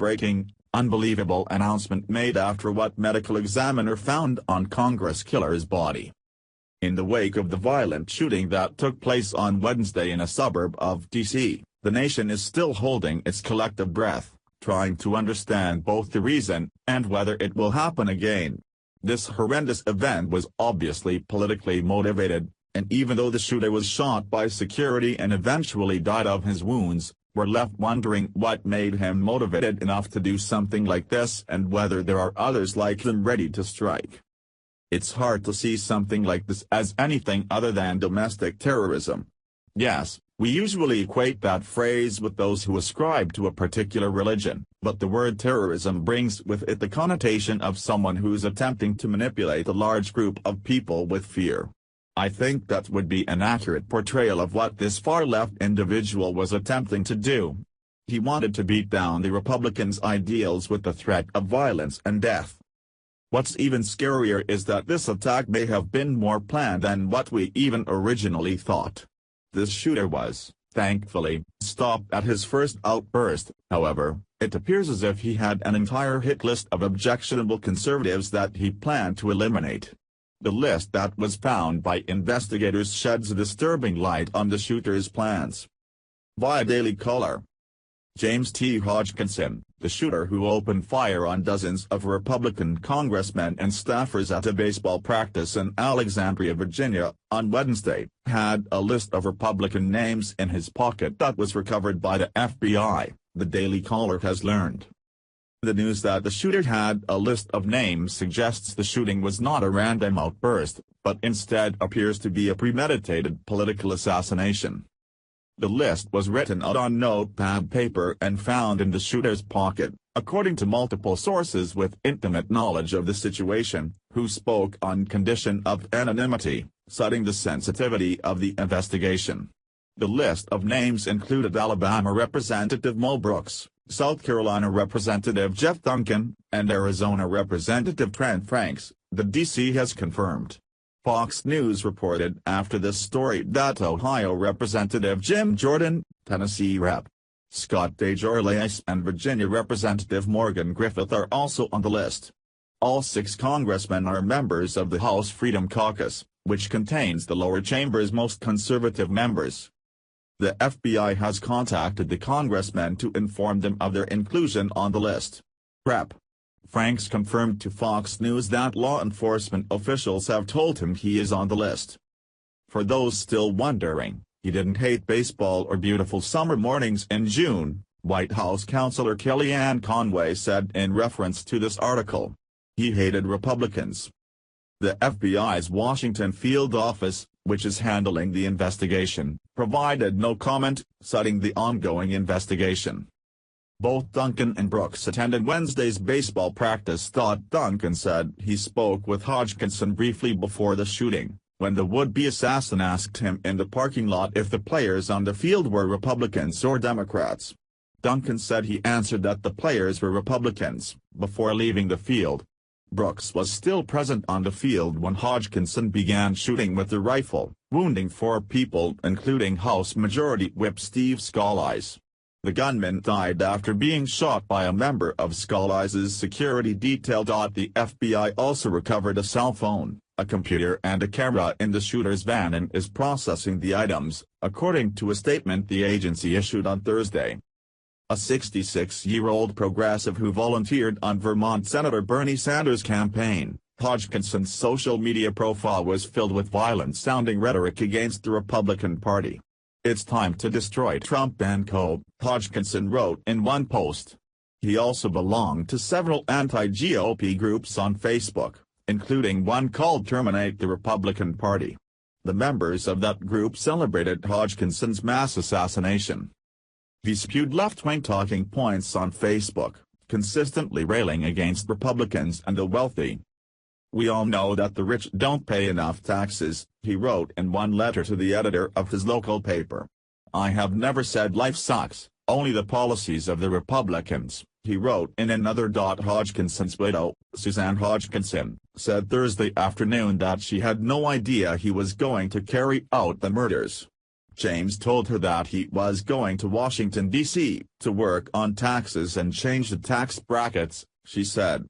record-breaking, unbelievable announcement made after what medical examiner found on Congress killer's body. In the wake of the violent shooting that took place on Wednesday in a suburb of D.C., the nation is still holding its collective breath, trying to understand both the reason and whether it will happen again. This horrendous event was obviously politically motivated, and even though the shooter was shot by security and eventually died of his wounds, we're left wondering what made him motivated enough to do something like this and whether there are others like him ready to strike. It's hard to see something like this as anything other than domestic terrorism. Yes, we usually equate that phrase with those who ascribe to a particular religion, but the word terrorism brings with it the connotation of someone who's attempting to manipulate a large group of people with fear. I think that would be an accurate portrayal of what this far-left individual was attempting to do. He wanted to beat down the Republicans' ideals with the threat of violence and death. What's even scarier is that this attack may have been more planned than what we even originally thought. This shooter was, thankfully, stopped at his first outburst. However, it appears as if he had an entire hit list of objectionable conservatives that he planned to eliminate. The list that was found by investigators sheds a disturbing light on the shooter's plans. Via Daily Caller. James T. Hodgkinson, the shooter who opened fire on dozens of Republican congressmen and staffers at a baseball practice in Alexandria, Virginia, on Wednesday, had a list of Republican names in his pocket that was recovered by the FBI, the Daily Caller has learned. The news that the shooter had a list of names suggests the shooting was not a random outburst, but instead appears to be a premeditated political assassination. The list was written out on notepad paper and found in the shooter's pocket, according to multiple sources with intimate knowledge of the situation, who spoke on condition of anonymity, citing the sensitivity of the investigation. The list of names included Alabama Representative Mo Brooks, South Carolina Representative Jeff Duncan, and Arizona Representative Trent Franks, the D.C. has confirmed. Fox News reported after this story that Ohio Representative Jim Jordan, Tennessee Rep. Scott DeJorleis and Virginia Representative Morgan Griffith are also on the list. All 6 congressmen are members of the House Freedom Caucus, which contains the lower chamber's most conservative members. The FBI has contacted the congressmen to inform them of their inclusion on the list. Rep. Franks confirmed to Fox News that law enforcement officials have told him he is on the list. For those still wondering, he didn't hate baseball or beautiful summer mornings in June, White House Counselor Kellyanne Conway said in reference to this article. He hated Republicans. The FBI's Washington field office, which is handling the investigation, provided no comment, citing the ongoing investigation. Both Duncan and Brooks attended Wednesday's baseball practice. Duncan said he spoke with Hodgkinson briefly before the shooting, when the would-be assassin asked him in the parking lot if the players on the field were Republicans or Democrats. Duncan said he answered that the players were Republicans, before leaving the field. Brooks was still present on the field when Hodgkinson began shooting with the rifle, wounding 4 people including House Majority Whip Steve Scalise. The gunman died after being shot by a member of Scalise's security detail. The FBI also recovered a cell phone, a computer and a camera in the shooter's van and is processing the items, according to a statement the agency issued on Thursday. A 66-year-old progressive who volunteered on Vermont Senator Bernie Sanders' campaign, Hodgkinson's social media profile was filled with violent-sounding rhetoric against the Republican Party. "It's time to destroy Trump and co," Hodgkinson wrote in one post. He also belonged to several anti-GOP groups on Facebook, including one called Terminate the Republican Party. The members of that group celebrated Hodgkinson's mass assassination. He spewed left-wing talking points on Facebook, consistently railing against Republicans and the wealthy. "We all know that the rich don't pay enough taxes," he wrote in one letter to the editor of his local paper. "I have never said life sucks, only the policies of the Republicans," he wrote in another. Hodgkinson's widow, Suzanne Hodgkinson, said Thursday afternoon that she had no idea he was going to carry out the murders. James told her that he was going to Washington, D.C., to work on taxes and change the tax brackets, she said.